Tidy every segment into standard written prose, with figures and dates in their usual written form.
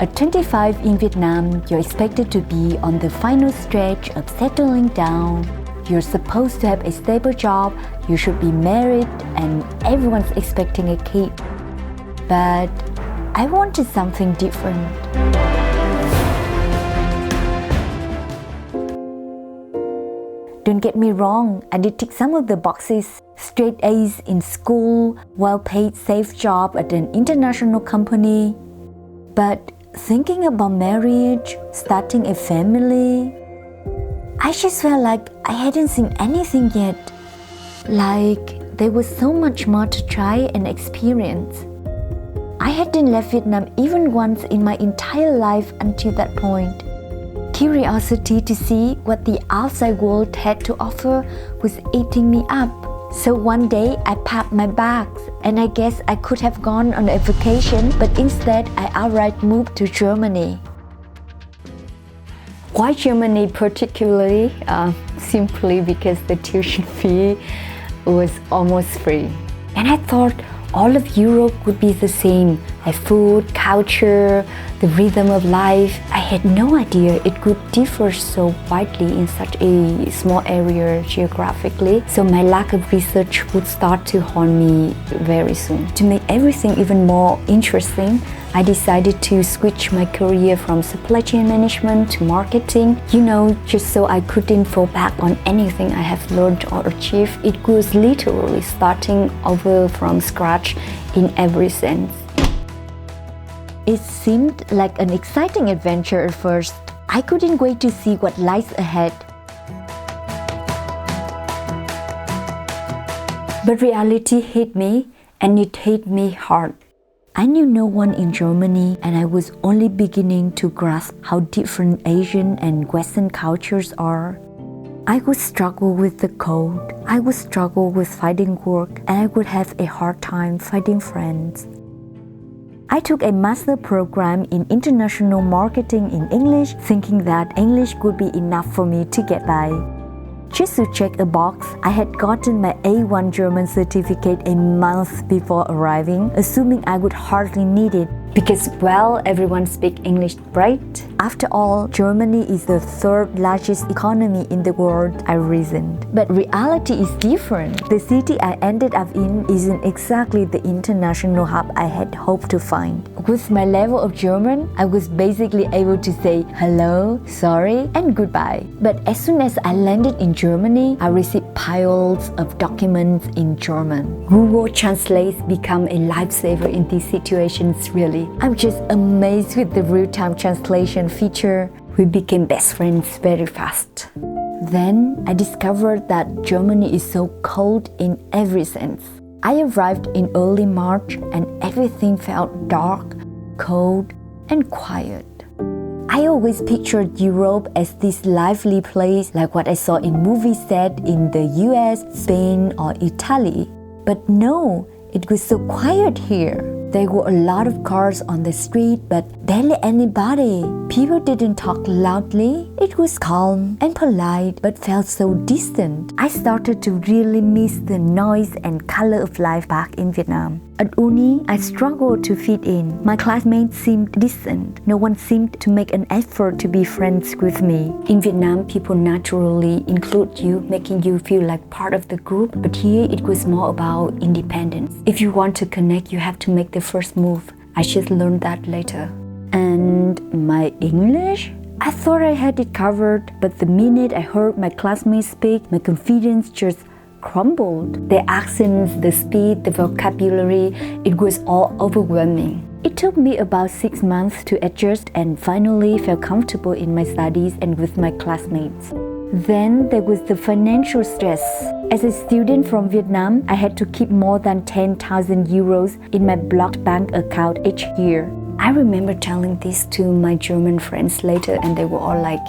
At 25 in Vietnam, you're expected to be on the final stretch of settling down. You're supposed to have a stable job, you should be married, and everyone's expecting a kid. But I wanted something different. Don't get me wrong, I did tick some of the boxes. Straight A's in school, well-paid safe job at an international company. But thinking about marriage, starting a family, I just felt like I hadn't seen anything yet. Like there was so much more to try and experience. I hadn't left Vietnam even once in my entire life until that point. Curiosity to see what the outside world had to offer was eating me up. So one day I packed my bags and I guess I could have gone on a vacation, but instead I outright moved to Germany. Why Germany particularly? Simply because the tuition fee was almost free. And I thought all of Europe would be the same. The food, culture, the rhythm of life. I had no idea it could differ so widely in such a small area geographically. So my lack of research would start to haunt me very soon. To make everything even more interesting, I decided to switch my career from supply chain management to marketing, just so I couldn't fall back on anything I have learned or achieved. It was literally starting over from scratch in every sense. It seemed like an exciting adventure at first. I couldn't wait to see what lies ahead. But reality hit me, and it hit me hard. I knew no one in Germany, and I was only beginning to grasp how different Asian and Western cultures are. I would struggle with the cold, I would struggle with finding work, and I would have a hard time finding friends. I took a master program in international marketing in English, thinking that English would be enough for me to get by. Just to check a box, I had gotten my A1 German certificate a month before arriving, assuming I would hardly need it because, everyone speaks English, right? After all, Germany is the third largest economy in the world, I reasoned. But reality is different. The city I ended up in isn't exactly the international hub I had hoped to find. With my level of German, I was basically able to say hello, sorry, and goodbye. But as soon as I landed in Germany, I received piles of documents in German. Google Translate became a lifesaver in these situations, really. I'm just amazed with the real-time translation feature. We became best friends very fast. Then I discovered that Germany is so cold in every sense. I arrived in early March and everything felt dark, cold, and quiet. I always pictured Europe as this lively place like what I saw in movies set in the US, Spain, or Italy. But no, it was so quiet here. There were a lot of cars on the street, but barely anybody. People didn't talk loudly. It was calm and polite, but felt so distant. I started to really miss the noise and color of life back in Vietnam. At uni, I struggled to fit in. My classmates seemed distant. No one seemed to make an effort to be friends with me. In Vietnam, people naturally include you, making you feel like part of the group. But here, it was more about independence. If you want to connect, you have to make the first move. I just learned that later. And my English? I thought I had it covered, but the minute I heard my classmates speak, my confidence just crumbled. The accents, the speed, the vocabulary, it was all overwhelming. It took me about 6 months to adjust and finally felt comfortable in my studies and with my classmates. Then there was the financial stress. As a student from Vietnam, I had to keep more than 10,000 euros in my blocked bank account each year. I remember telling this to my German friends later and they were all like,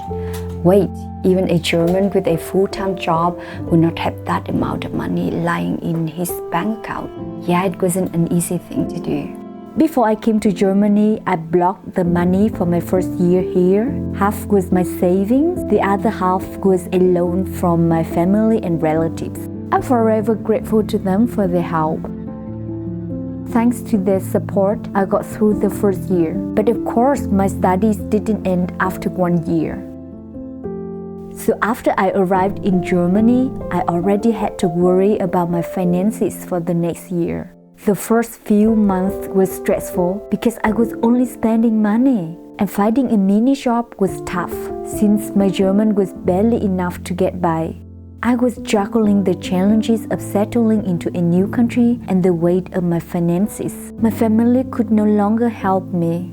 wait, even a German with a full-time job would not have that amount of money lying in his bank account. Yeah, it wasn't an easy thing to do. Before I came to Germany, I blocked the money for my first year here. Half was my savings, the other half was a loan from my family and relatives. I'm forever grateful to them for their help. Thanks to their support, I got through the first year. But of course, my studies didn't end after 1 year. So after I arrived in Germany, I already had to worry about my finances for the next year. The first few months were stressful because I was only spending money. And finding a mini job was tough since my German was barely enough to get by. I was juggling the challenges of settling into a new country and the weight of my finances. My family could no longer help me.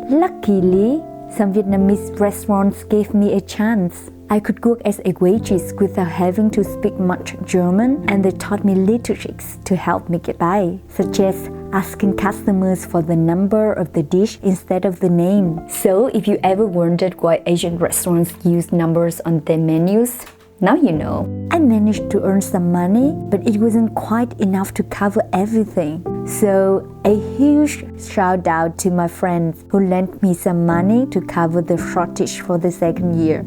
Luckily, some Vietnamese restaurants gave me a chance. I could work as a waitress without having to speak much German, and they taught me little tricks to help me get by, such as asking customers for the number of the dish instead of the name. So if you ever wondered why Asian restaurants use numbers on their menus, now you know. I managed to earn some money, but it wasn't quite enough to cover everything. So a huge shout out to my friends who lent me some money to cover the shortage for the second year.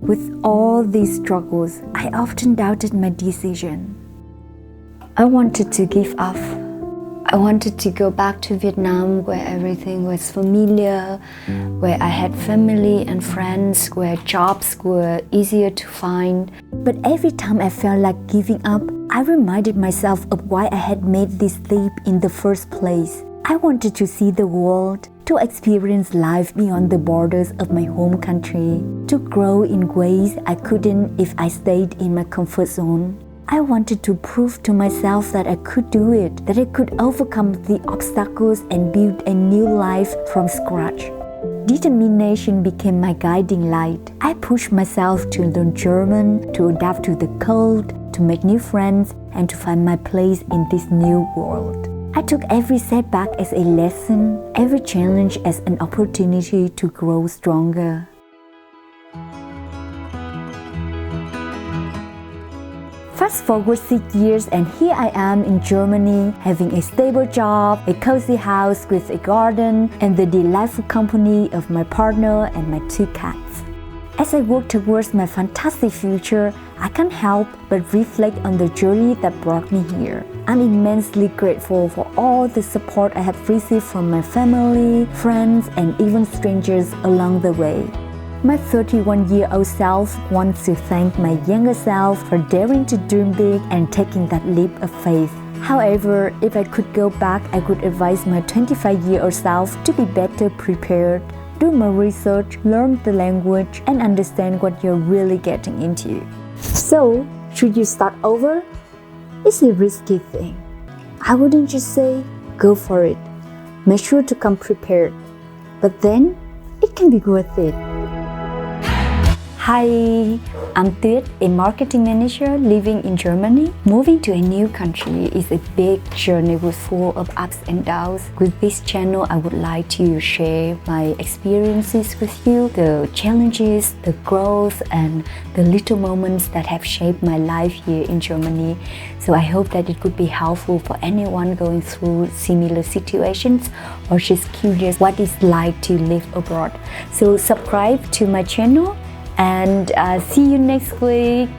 With all these struggles, I often doubted my decision. I wanted to give up. I wanted to go back to Vietnam where everything was familiar, where I had family and friends, where jobs were easier to find. But every time I felt like giving up, I reminded myself of why I had made this leap in the first place. I wanted to see the world, to experience life beyond the borders of my home country, to grow in ways I couldn't if I stayed in my comfort zone. I wanted to prove to myself that I could do it, that I could overcome the obstacles and build a new life from scratch. Determination became my guiding light. I pushed myself to learn German, to adapt to the cold, to make new friends, and to find my place in this new world. I took every setback as a lesson, every challenge as an opportunity to grow stronger. Fast forward 6 years and here I am in Germany, having a stable job, a cozy house with a garden, and the delightful company of my partner and my 2 cats. As I work towards my fantastic future, I can't help but reflect on the journey that brought me here. I'm immensely grateful for all the support I have received from my family, friends, and even strangers along the way. My 31-year-old self wants to thank my younger self for daring to dream big and taking that leap of faith. However, if I could go back, I would advise my 25-year-old self to be better prepared, do more research, learn the language, and understand what you're really getting into. So, should you start over? It's a risky thing. I wouldn't just say, go for it. Make sure to come prepared. But then, it can be worth it. Hi, I'm Tuyết, a marketing manager living in Germany. Moving to a new country is a big journey with full of ups and downs. With this channel, I would like to share my experiences with you, the challenges, the growth, and the little moments that have shaped my life here in Germany. So I hope that it could be helpful for anyone going through similar situations or just curious what it's like to live abroad. So subscribe to my channel and see you next week.